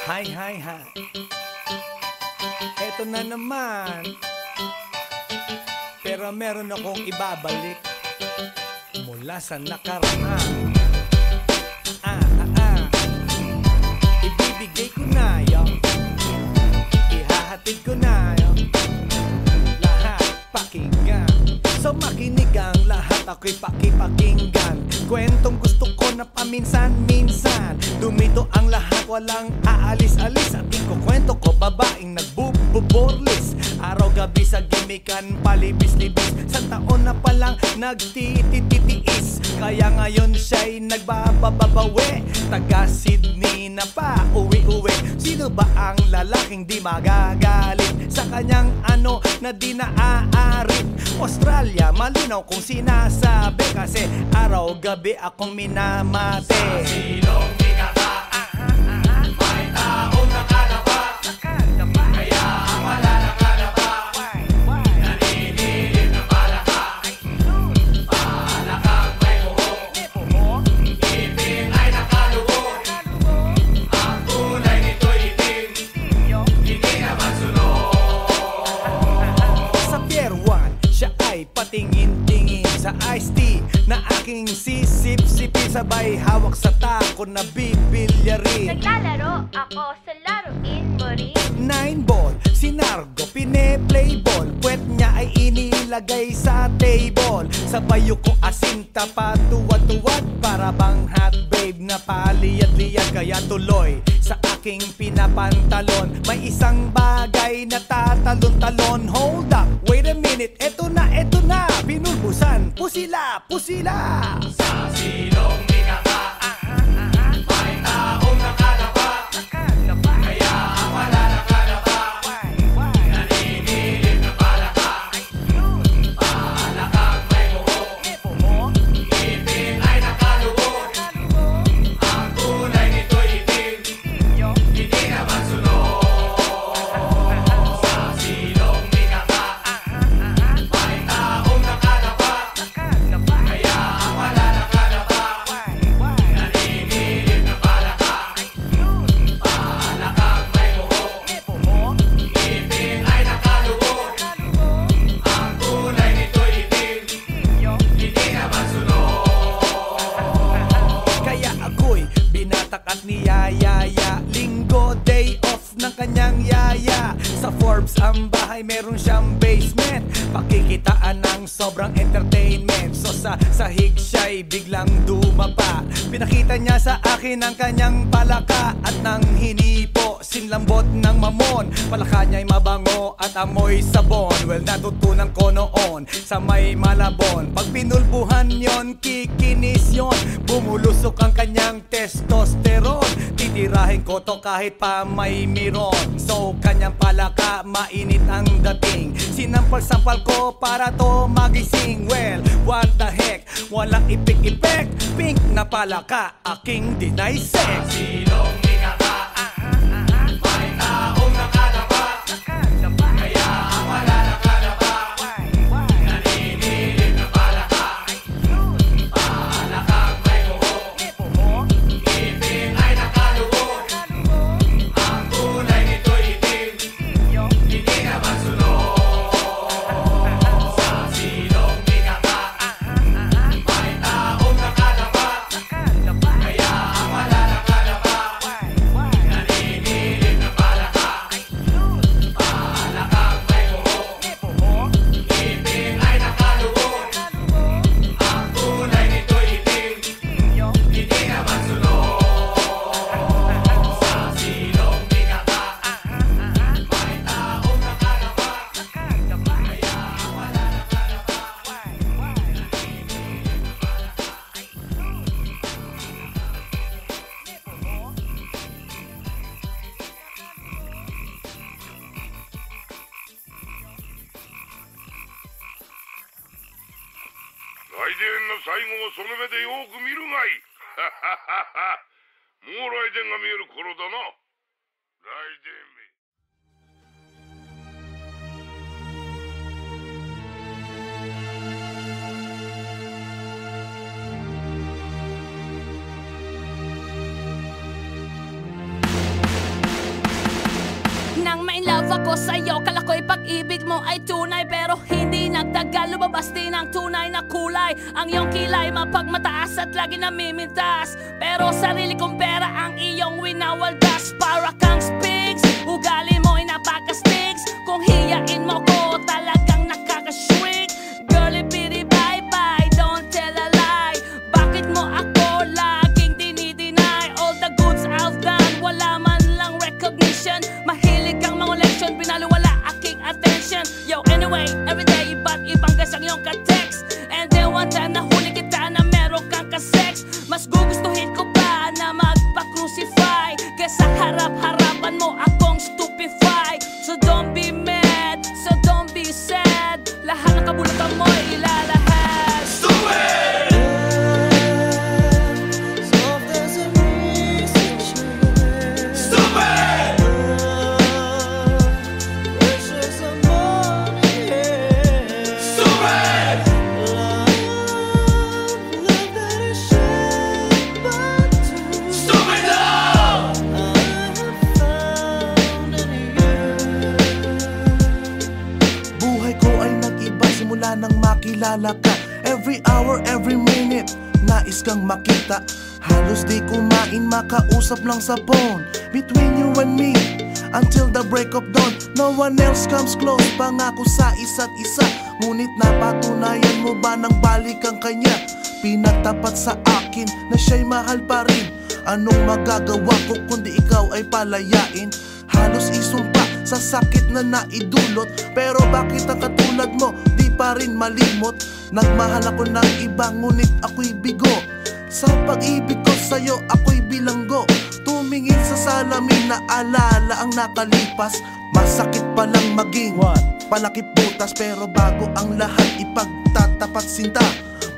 Hi, hi, hi. Eto na naman. Pero meron akong ibabalik mula sa nakaraan. Ibibigay ko na yun, ihahatid ko na yun, lahat pakinggan. So makinig ang lahat, ako'y pakipakinggan. Kwentong gusto ko na paminsan-minsan. Dumito ang lahat, walang aalis-alis. At ikukwento ko, babaeng nagbububorlis. Araw-gabi sa gimikan, palibis-libis. Sa taon na palang nagtititiis. Kaya ngayon siya'y nagbababawi. Taga Sydney na pa, uwi-uwi. Sino ba ang lalaking di magagalit sa kanyang ano na di naaarit? Australia, malinaw kung sinasabi. Kasi araw-gabi akong minamate. Sa silong binaba, may taong nakalaba. Kaya ang wala nakalaba, naninilig na palaka. Palakang may buhok, ngipin ay nakalubog. Ang kulay nito'y itim, hindi naman sunog. Sa Pier 1, siya ay patingin-tingin sa iced tea na aking sisip-sipin. Sabay hawak sa tako na bibilyarin. Naglalaro ako sa laruin mo rin. 9-ball, si Nargo pine-play ball. Puwet niya ay inilagay sa table. Sa bayo ko asinta pa tuwad-tuwad. Para bang hot babe na paliyad-liyad. Kaya tuloy sa aking pinapantalon may isang bagay na tatalon-talon. Hold up, wait a minute, eto na, pinulbusan, pusila, pusila. Sa silong binaba, may taong nakalaba. Kaya ang wala nakalaba, naninilig na palaka. Palakang may buhok, ngipin ay nakalubog. Ang kulay nito'y itim, hindi naman sunog. Sa silong binaba, may taong nakalaba. Kaya ang wala nakalaba, naninilig na palaka. Palakang may buhok, ngipin ay nakalubog. Ang kulay nito'y itim, hindi naman sunog. Kaya ako'y binatak at niyayaya. Linggo, day off ng kanyang yaya. Sa Forbes ang bahay, meron siyang basement. Pakikitaan ng sobrang entertainment. So sa sahig siya'y biglang dumapa. Pinakita niya sa akin ang kanyang palaka. At nang hinipo, sinlambot ng mamon. Palaka niya'y mabango at amoy sabon. Well, natutunan ko noon sa may Malabon. Pag pinulbuhan yon, kikinis yon. Bumulusok ang kanyang testosterone. Titirahin ko to kahit pa may miron. So kanyang palaka, mainit ang dating. Sinampal-sampal ko para to magising. Well, what the heck, walang ipik-ipek. Pink na palaka, aking deny sex. Silong binaba, may taong nakalaba. Kaya ang wala nakalaba, naninilig na palaka. Palakang may buhok, ngipin ay nakalubog. Ang kulay nito'y itim, hindi naman sunog. Sa silong binaba, may taong nakalaba. Kaya ang wala nakalaba, naninilig na palaka. Palakang may buhok, ngipin ay nakalubog. Ang kulay nito'y itim, hindi naman sunog. Sa silong binaba, may taong nakalaba. Kaya ang wala nakalaba, naninilig na palaka.来電の最後をその目でよく見るがいい。もう来電が見える頃だな。来電め。love ako sa'yo. Kala ko'y pag-ibig mo ay tunay, pero hindi nagtagal, lumabas din ang tunay na kulay. Ang iyong kilay mapagmataas at lagi namimintas, pero sarili kong pera ang iyong winawaldas. Para kang Spigs, ugali mo'y napaka-Stigs. Kung hiyain mo ko, talagang nakaka-shrink. Girlie bitty bye-bye, don't tell a lie. Bakit mo ako laging dinideny? All the goods I've done, wala man lang recognition. Mahilig kang mga leksyon, pinaliwala aking attention. Yo, anyway, everyday, ba't ibang gas ang iyong ka-text? And then one time nahuli kita na meron kang ka-sex. Mas gugustuhin ko pa na magpa-crucify kesa harap-harapan mo akong stupefy. So don't be mad, so don't be sad. Lahat ng kabulutan mo ilalahad. Stupid! Stupid! Stupid! Stupid love! Buhay ko ay nag-iba simula nang makilala ka. Every hour, every minute, nais kang makita. Halos di kumain, makausap lang sa phone. Between you and me, until the break of dawn. No one else comes close, pangako sa isa't isa. Ngunit napatunayan mo ba nang balik ang kanya? Pinagtapat sa akin na siya'y mahal pa rin. Anong magagawa ko kundi ikaw ay palayain? Halos isumpa sa sakit na naidulot, pero bakit ang katulad mo di pa rin malimot? Nagmahal ako ng iba ngunit ako'y bigo. Sa pag-ibig ko sa'yo ako'y bilanggo. Tumingin sa salamin na alala ang nakalipas. Masakit palang maging palakip butas, pero bago ang lahat ipagtatapat sinta.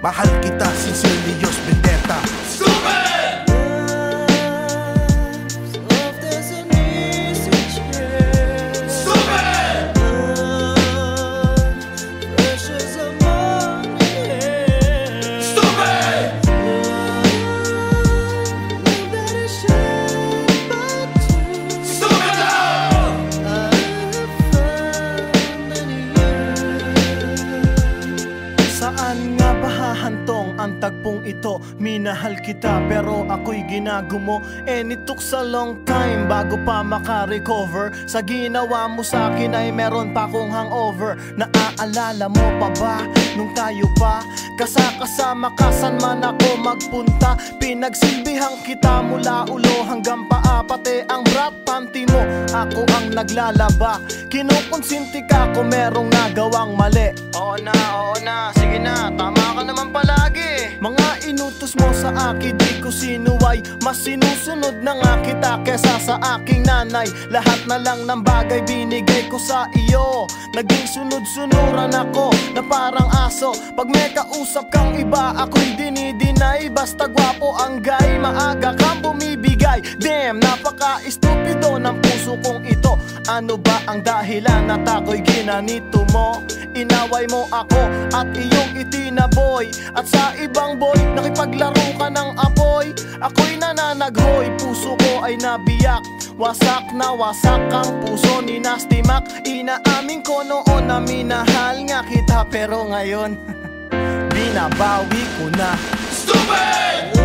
Mahal kita, sincerely yours, Vendetta. Stupid! Saan nga ba hahantong ang tagpong ito? Minahal kita pero ako'y ginagumo. And it took a long time bago pa maka-recover. Sa ginawa mo sa'kin ay meron pa akong hangover. Naaalala mo pa ba nung tayo pa kasama ka, saan man ako magpunta? Pinagsilbihan kita mula ulo hanggang paa, pati ang bra panty mo ako ang naglalaba. Kinukonsinti ka kung merong nagawang mali. Oo na, sige na, tama ka naman palagi. Mga inutos mo sa akin di ko sinuway. Mas sinusunod na nga kita kesa sa aking nanay. Lahat na lang ng bagay binigay ko sa iyo. Naging sunod-sunuran ako na parang aso. Pag may kausap kang iba ako'y dinidinay. Basta gwapo ang guy, maaga kang bumibigay. Damn, napaka-estupido ng puso kong ito. Ano ba ang dahilan at ako'y ginanito mo? Inaway mo ako at iyong itinaboy. At sa ibang boy, nakipaglaro ka ng apoy. Ako'y nananaghoy, puso ko ay nabiyak. Wasak na wasak ang puso ni Nasty Mac. Inaamin ko noon na minahal nga kita, pero ngayon binabawi ko na. Stupid!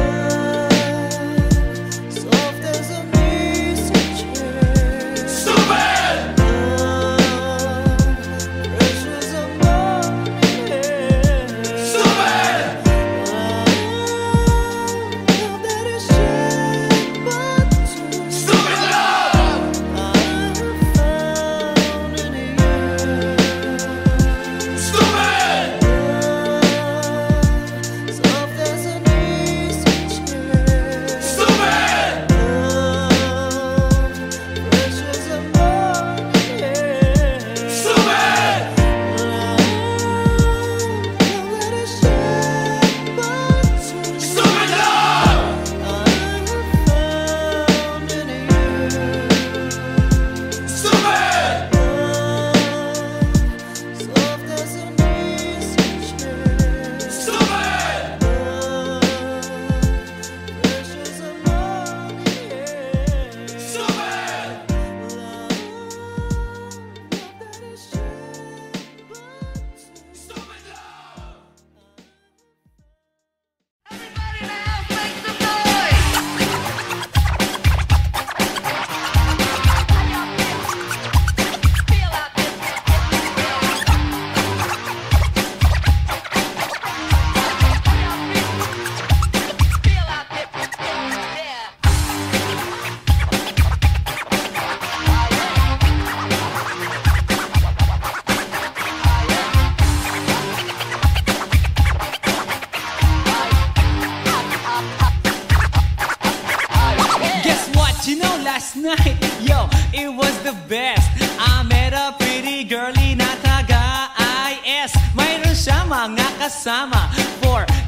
But you know last night, yo, it was the best. I met a pretty girlie na taga-IS. Mayroon siya mga kasama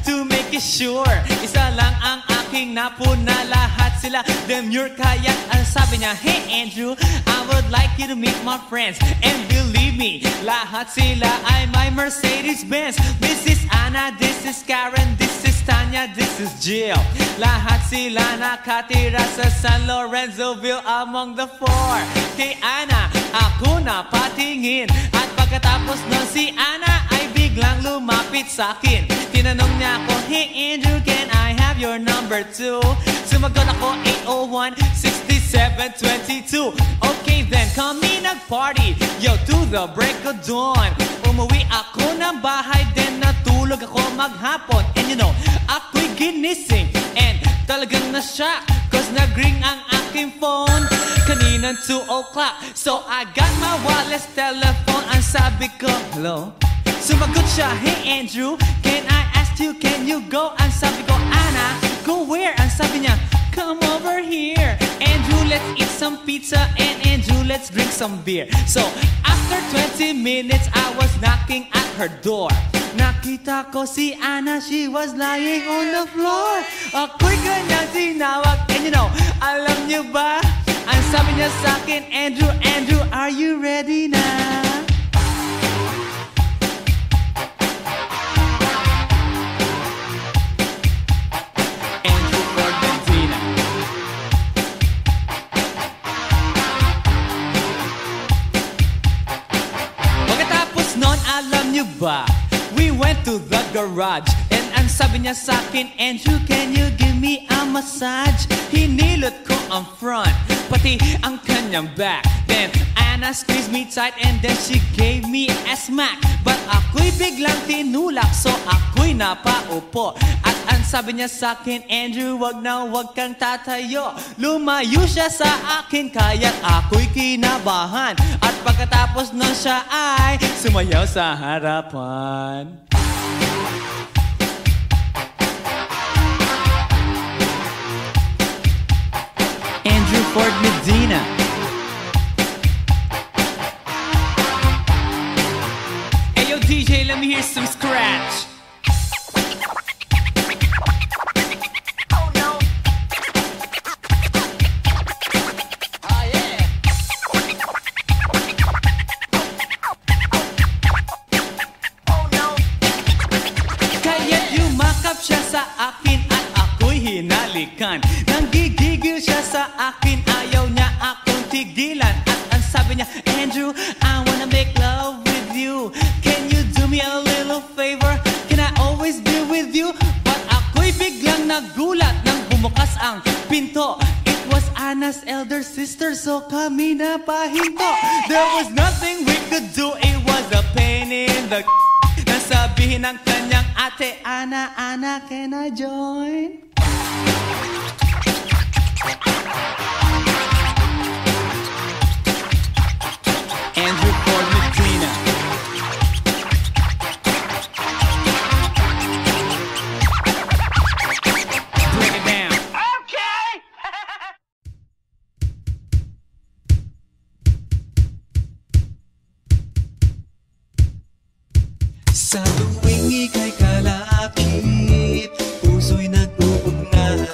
to make it sure. Isa lang ang aking napuna, lahat sila demure. Kaya ang sabi niya, hey Andrew, I would like you to meet my friends. And believe me, lahat sila ay my Mercedes-Benz. This is Anna, this is Karen, this is Tanya, this is Jill. Lahat sila nakatira sa San Lorenzoville among the four. Kay Anna, ako na patingin. At pagkatapos ng si Anna ay biglang lumapit sa akin. Tinanong niya ako, hey Andrew, can I have your number too? Sumagot ako, 801-6722. Okay then, kami nag-party, yo, to the break of dawn. Umuwi ako ng bahay, then natulog ako maghapon. And you know, ako'y ginising, and talagang na-shock, cause nag-ring ang aking phone kaninang 2 o'clock. So I got my wireless telephone, ang sabi ko, hello? Sumagot siya, hey Andrew, can I ask you, can you go? Ang sabi ko, Anna, go where? Ang sabi niya, come over here. Andrew, let's eat some pizza, and Andrew, let's drink some beer. So after 20 minutes, I was knocking at her door. Nakita ko si Anna, she was lying on the floor. Ako'y kanyang tinawag, and you know, alam niyo ba? Ang sabi niya sa akin, Andrew, Andrew, are you ready na? Alam niyo ba, we went to the garage, and ang sabi niya sa akin, Andrew, can you give me a massage? Hinilot ko ang front, pati ang kanyang back. Then Anna squeezed me tight, and then she gave me a smack. But ako'y biglang tinulak, so ako'y napaupo. At ang sabi niya sa akin, Andrew, wag na wag kang tatayo. Lumayo siya sa akin, kaya't ako'y kinabahan. At pagkatapos nun siya ay sumayaw sa harapan. Andrew Ford Medina. Hey yo DJ, let me hear some scratch. Nanggigigil siya sa akin, ayaw niya akong tigilan. At ang sabi niya, Andrew, I wanna make love with you. Can you do me a little favor? Can I always be with you? But ako'y biglang nagulat nang bumukas ang pinto. It was Anna's elder sister, so kami na pahinto. There was nothing we could do, it was a pain in the nasabihin ng kanyang ate, Anna, Anna, can I join? Andrew Ford Medina. Break it down. Okay! Sa tuwing ika'y kalakip, puso'y nag-uugnay.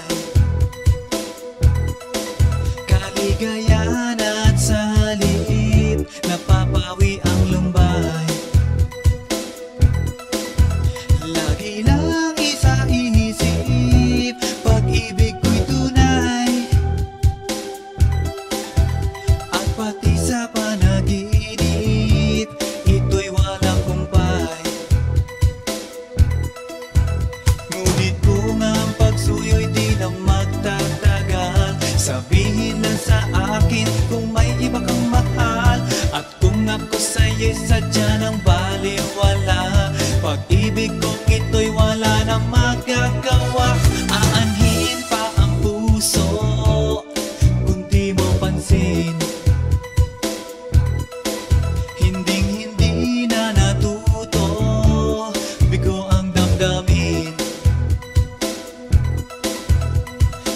Kaligayahan at sa halip, napapawi ang lumbay. Lagi lang isa inisip, pag-ibig ko'y tunay. At pati sa panaginip, ito'y walang kumpay. Ngunit kung ang pagsuyo'y di na magtatagal, sabihin lang sa akin kung may iba kang mahal. At kung ako sa'yo'y sadya ng baliwala, pag-ibig kong ito'y wala nang magagawa. Aanhin pa ang puso kung di mo pansin. Hinding-hindi na natuto, bigo ang damdamin.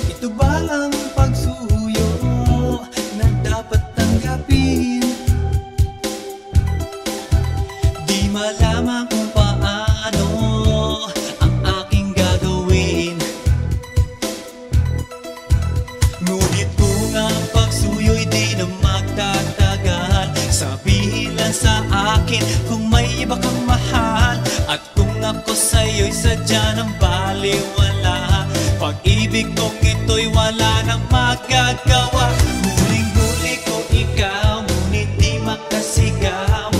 Ito ba ang pagsuyo? sadya ng baliwala. Pag-ibig kong ito'y wala nang magagawa. Huling-huli ko ikaw, ngunit di makasigaw.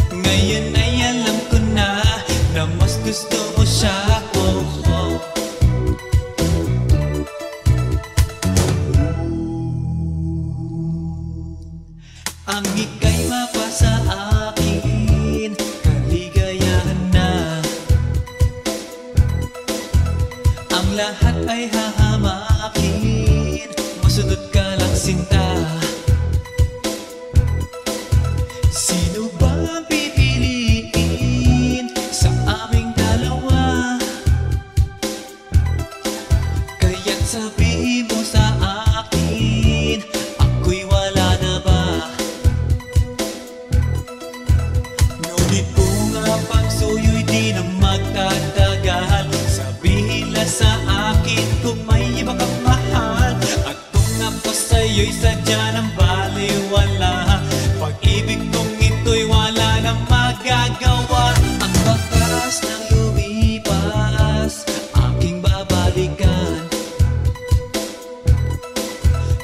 Ngayon ay alam ko na mas gusto mo siya. Ang ika'y mapasa akin, kaligayahan na. Ang lahat ay hahamakin, masunod ka lang sinta. Sino ba ang pipiliin sa aming dalawa? Kaya't sabihin mo sa akin, ako'y wala na ba? Ngunit kung ang pagsuyo'y di na magtatagal, sabihin lang sa akin kung may iba kang mahal. At kung ako sa'yo'y sadya ng baliwala, pag-ibig kong ito'y wala nang magagawa. Ang bakas ng lumipas, aking babalikan.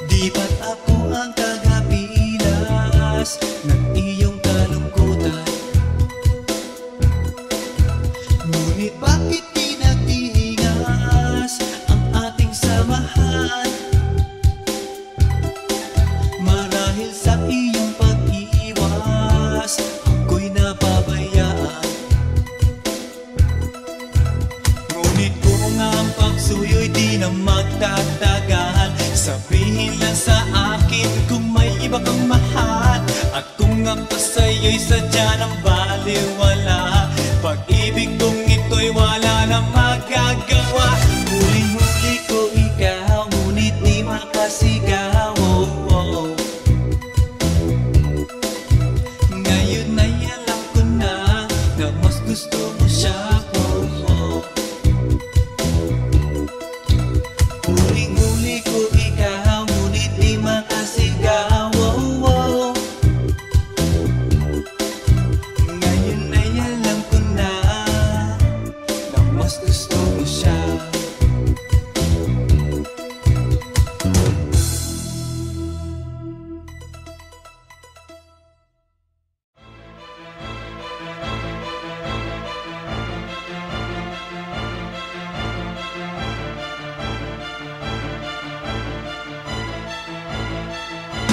Di ba't ako ang tagapilas ng iyong kalungkutan? Ngunit bakit di nagtingas ang ating samahan? Marahil sa iyong pag-iwas, ako'y napabayaan. Ngunit kung ang pagsuyo'y di na magtatagal, sabihin lang sa akin kung may iba kang mahal. At kung ako sa'yo'y sadya ng baliwala, pag-ibig kong ito'y wala nang magagawa. Huling-huli ko ikaw, ngunit di makasigaw. Ngayon ay alam ko na mas gusto mo siya. Huling-huli ko ikaw, ngunit di makasigaw. Ngayon ay alam ko na mas gusto mo siya.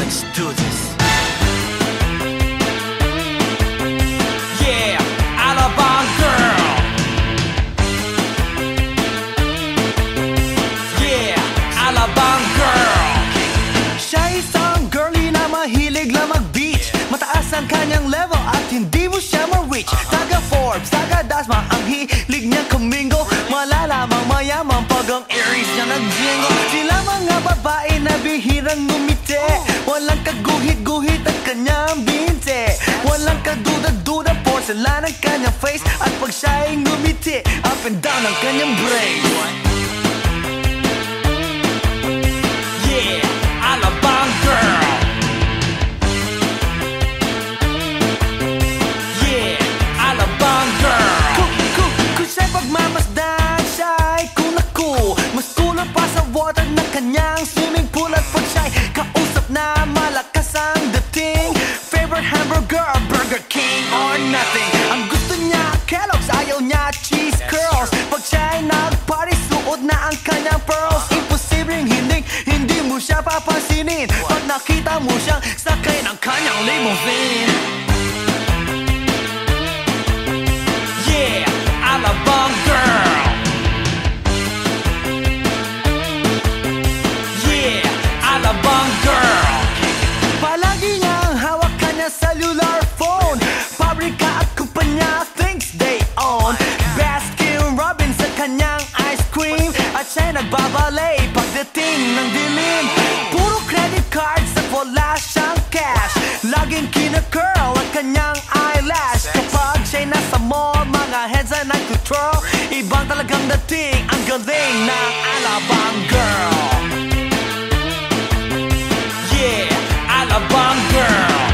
Let's do this. Yeah, Alabang girl. Yeah, Alabang girl. Siya isang girlie na mahilig lang mag-beach. Mataas ang kanyang level at hindi mo siya ma-reach. Taga Forbes, taga Dasma, ang hilig niyang kumingo. Malalamang mayaman pag ang Aries niya nag-jingle. Sila mga babae na bihirang ngumiti. Walang kaguhit-guhit ang kanyang binte. Walang kaduda-duda, porcelain ang kanyang face. At pag siya'y ngumiti, up and down ang kanyang brain. Yeah, Alabang girl. Yeah, Alabang girl. Kung siya'y pagmamasdan, siya'y kunaku. Mas kulang pa sa water ng kanyang swimming pool. At pag siya'y kausap na malakas ang dating, favorite hamburger, Burger King or nothing. Ang gusto niya Kellogg's, ayaw niya cheese curls. Pag siya'y nag-party, suot na ang kanyang pearls. Imposibleng hindi mo siya papansinin pag nakita mo siyang sakay ng kanyang limousine. Yeah, Alabang girl. Yeah, Alabang girl. Palagi niyang hawak kanya cellular phone. Pabrika at kumpanya thinks they own. Baskin Robbins sa kanyang ice cream. At siya'y nagbabalay pagdating ng dilim. Puro credit cards at wala siyang cash. Laging kina-curl ang kanyang eyelash. Kapag siya'y nasa mall, mga heads ay nag-control. Ibang talagang dating, ang galing ng Alabang girl. Yeah, Alabang girl.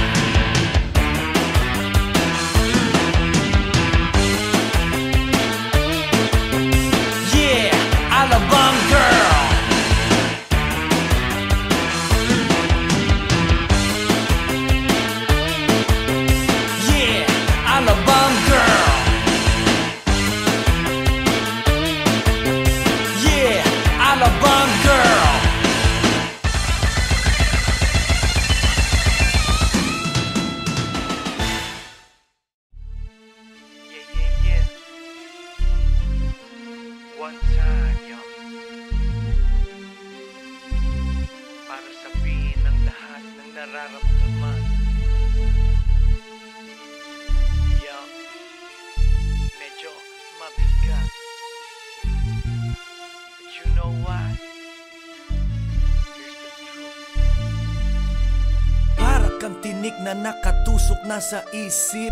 one time, yo. Para sabihin ng lahat ng nararamdaman. Yo, medyo mabigat. But you know what? Here's the truth. Para kang tinik na nakatusok na sa isip,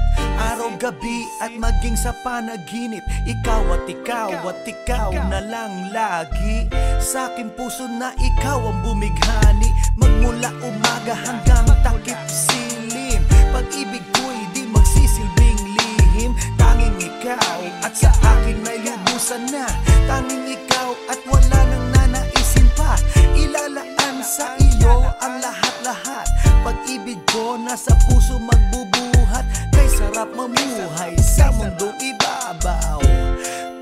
araw-gabi at maging sa panaginip. Ikaw at ikaw at ikaw na lang lagi. Sa aking puso na ikaw ang bumighani. Magmula umaga hanggang takip silim. Pag-ibig ko'y di magsisilbing lihim. Tanging ikaw at sa akin may lubusan na. Tanging ikaw at wala nang nanaisin pa. Ilalaan sa iyo ang lahat-lahat. Pag-ibig ko nasa puso magbubuhat. Kay sarap mamuhay sa mundong ibabaw.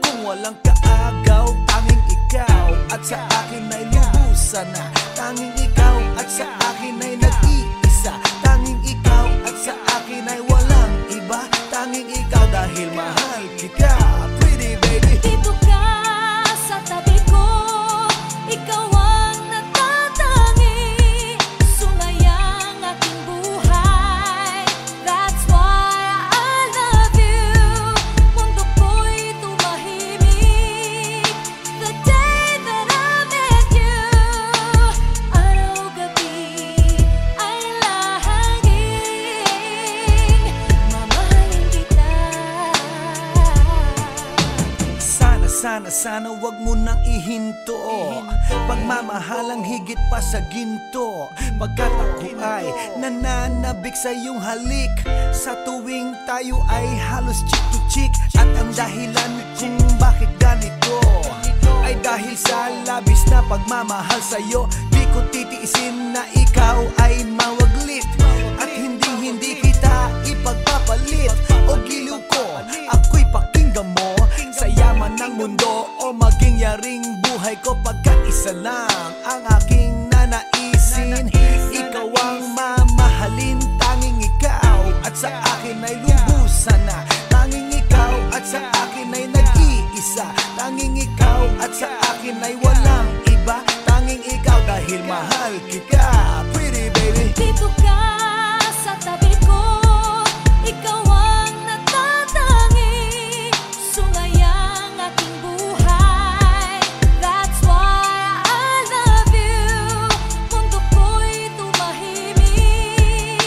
Kung walang kaagaw, tanging ikaw at sa akin ay lubusan na. Tanging ikaw at sa akin ay nag-iisa. Tanging ikaw at sa akin ay walang iba. Tanging ikaw dahil mahal kita, pretty baby. Dito ka sa tabi ko, ikaw ang natatangi. Sumayang aking buhay, that's why I love you. Mundo ko'y tumahimik the day that I met you. Araw-gabi ay lahangin, mamahalin kita. Sana wag mo nang ihinto. Pagmamahalang higit pa sa ginto. Pagkat ako ay nananabik sa iyong halik. Sa tuwing tayo ay halos chick to chick. At ang dahilan kung bakit ganito ay dahil sa labis na pagmamahal sa'yo. Di ko titiisin na ikaw ay mawaglit. At hindi kita ipagpapalit. O giliw ko, ako'y pakinggan mo. Sa yaman ng mundo o maging yaring buhay ko. Pagkat isa lang ang aking nanaisin. Ikaw ang mamahalin, tanging ikaw at sa akin ay lubusan na. Tanging ikaw at sa akin ay nag-iisa. Tanging ikaw at sa akin ay walang iba. Tanging ikaw dahil mahal kita, pretty baby. Dito ka sa tabi ko, ikaw ang natatangi. Sumayang aking buhay, that's why I love you. Mundo ko'y tumahimik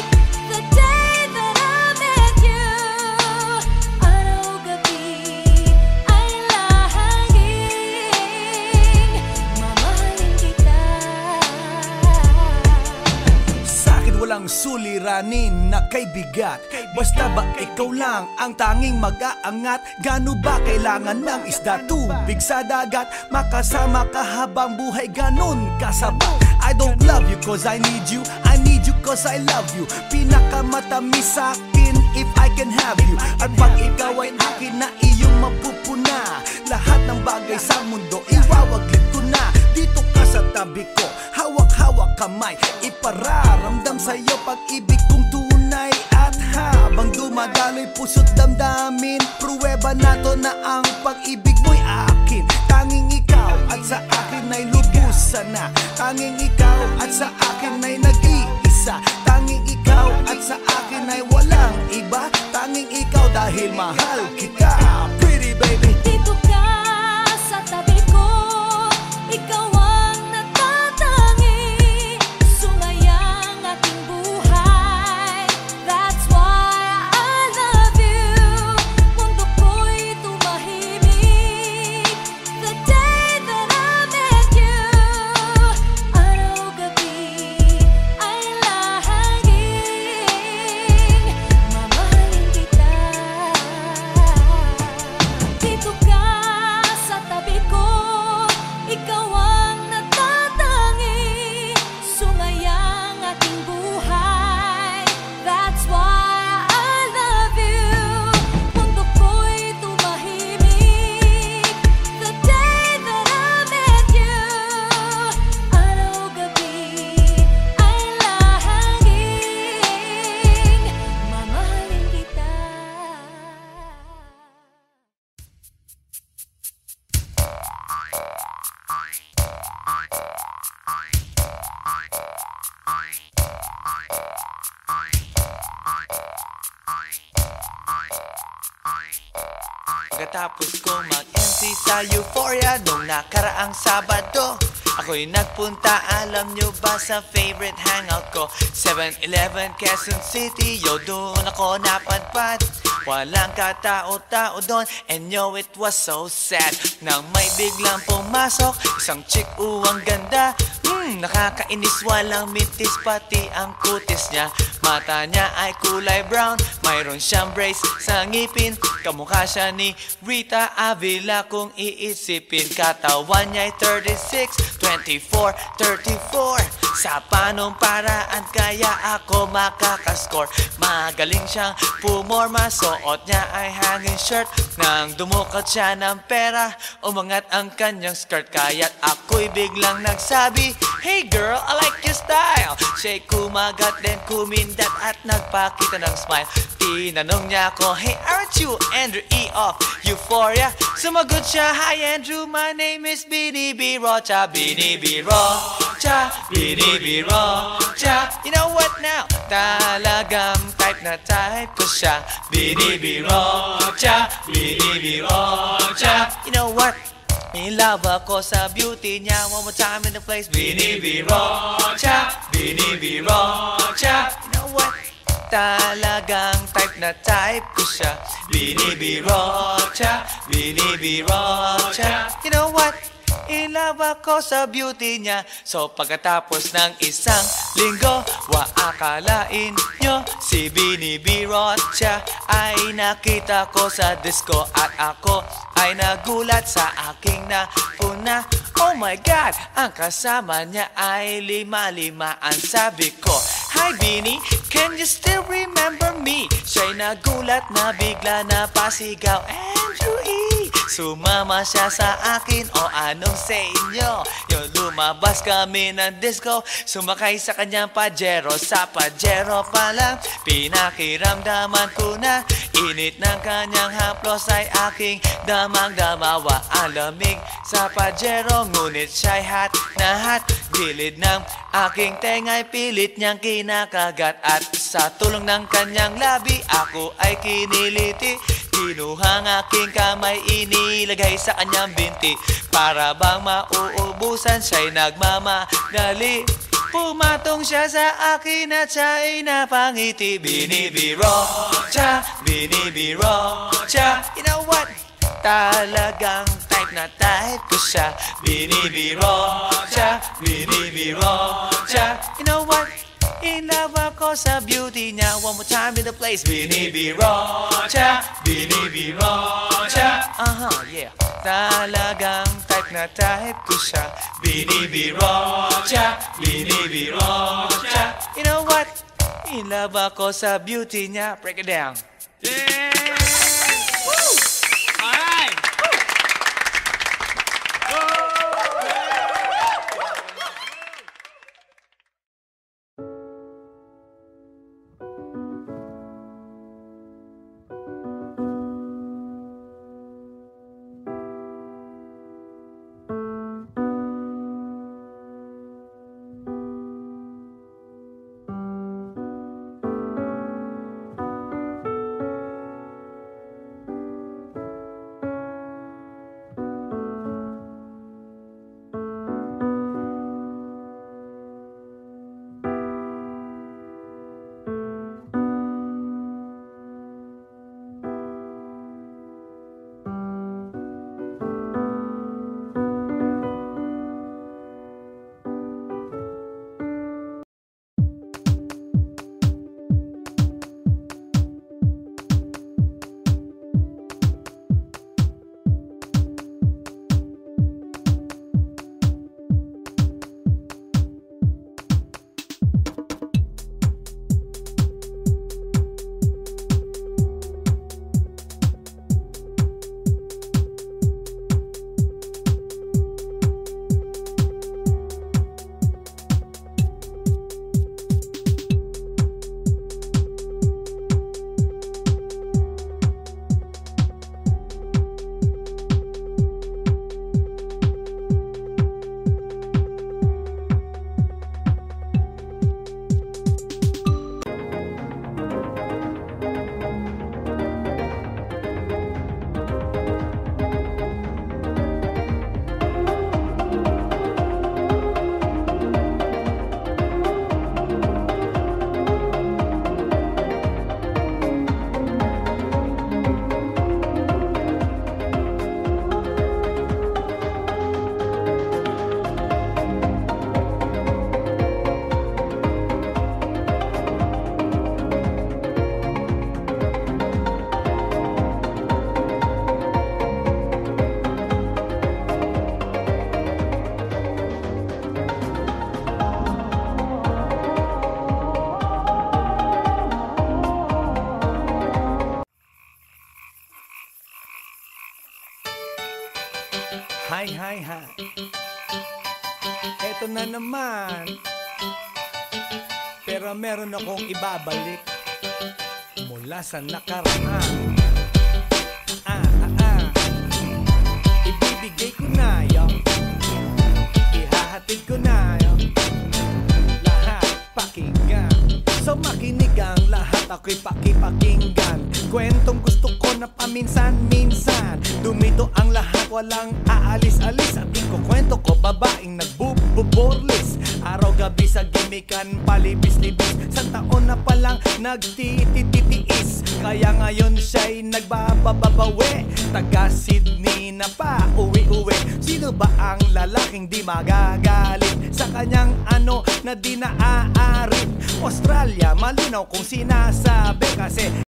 the day that I met you. Araw-gabi ay lahangin, mamahalin kita. Sa'kin walang suliranin na kay bigat. Basta ba ikaw lang ang tanging mag-aangat? Gano ba kailangan ng isda, tubig sa dagat? Makasama ka habang buhay, ganun kasapat. I don't love you cause I need you, I need you cause I love you. Pinakamatamis sa'kin if I can have you. At pag ikaw ay akin na iyong mapupuna, lahat ng bagay sa mundo iwawaglit ko na. Dito ka sa tabi ko, hawak-hawak kamay. Ipararamdam sa'yo pag-ibig kong tunay. At habang dumadaloy puso't damdamin, pruweba na to na ang pag-ibig mo'y akin. Tanging ikaw at sa akin ay lubusan na. Tanging ikaw at sa akin ay nag-iisa. Tanging ikaw at sa akin ay walang iba. Tanging ikaw dahil mahal kita, pretty baby. Dito ka sa tabi ko, ikaw ang natatangi. Sumayang aking buhay, that's why I love you. Mundo ko'y tumahimik the day that I met you. Araw-gabi ay lahangin, mamahalin kita. Pagkatapos kong mag-MC sa Euphoria nung nakaraang Sabado, ako'y nagpunta, alam nyo ba, sa favorite hangout ko, 7-Eleven, Quezon City. Yo, doon ako napadpad, walang katao-tao doon, and yo, it was so sad nang may biglang pumasok isang chick, ang ganda. Nakakainis, walang mintis, pati ang kutis niya. Mata niya ay kulay brown, mayroon siyang brace sa ngipin. Kamukha siya ni Rita Avila kung iisipin. Katawan niya ay 36, 24, 34. Sa panong paraan kaya ako makakascore? Magaling siyang pumorma, suot niya ay hanging shirt. Nang dumukot siya ng pera, umangat ang kanyang skirt. Kaya't ako'y biglang nagsabi, "Hey girl, I like your style." Siya'y kumagat, then kumindat at nagpakita ng smile. Tinanong niya ako, "Hey, aren't you Andrew E. of Euphoria?" Sumagot siya, "Hi Andrew, my name is Bini B. Rocha." Bini B. Rocha, Bini B. Rocha. You know what now? Talagang type na type ko siya. Bini B. Rocha, Bini B. Rocha. You know what? In love ako sa beauty niya. One more time in the place. Bini B. Rocha, Bini B. Rocha. You know what? Talagang type na type ko siya. Bini B. Rocha, Bini B. Rocha. You know what? In love ako sa beauty niya. So pagkatapos ng isang linggo, akalain nyo si Bini B. Rocha ay nakita ko sa disco, at ako ay nagulat sa aking napuna. Oh my God, ang kasama niya ay lima-limaan. Sabi ko, "Hi Bini, can you still remember me?" Siya'y nagulat na bigla na pasigaw, "Andrew E." Sumama siya sa akin, o anong sa inyo? Yung lumabas kami ng disco, sumakay sa kanyang Pajero. Sa Pajero pa lang, pinakiramdaman ko na init ng kanyang haplos ay aking damang-damawa. Ang lamig sa Pajero, ngunit siya'y hot na hot. Gilid ng aking tenga'y pilit niyang kinakagat, at sa tulong ng kanyang labi, ako ay kiniliti. Kinuha ang aking kamay, inilagay sa kanyang binti. Para bang mauubusan, siya'y nagmamagali. Pumatong siya sa akin at siya'y napangiti. Bini B. Rocha, Bini B. Rocha. You know what? Talagang type na type ko siya. Bini B. Rocha, Bini B. Rocha. You know what? In love ako sa beauty niya. One more time in the place. Bini B. Rocha, Bini B. Rocha. Yeah. Talagang type na type ko siya. Bini B. Rocha, Bini B. Rocha. You know what? In love ako sa beauty niya. Break it down. Hi, hi, hi. Eto na naman. Pero meron akong ibabalik mula sa nakaraan. Ibibigay ko na yun, ihahatid ko na yun, lahat pakinggan. So makinig ang lahat, ako'y pakipakinggan. Kwentong gusto ko na paminsan-minsan. Dumito ang lahat, walang aalis-alis. At ikukwento ko, babaeng nagbububorlis. Araw-gabi sa gimikan, palibis-libis. Sa taon na palang nagtititiis. Kaya ngayon siya'y nagbababawi. Taga Sydney na pa, uwi-uwi. Sino ba ang lalaking di magagalit sa kanyang ano na di naaarit? Australia, malinaw kung sinasabi kasi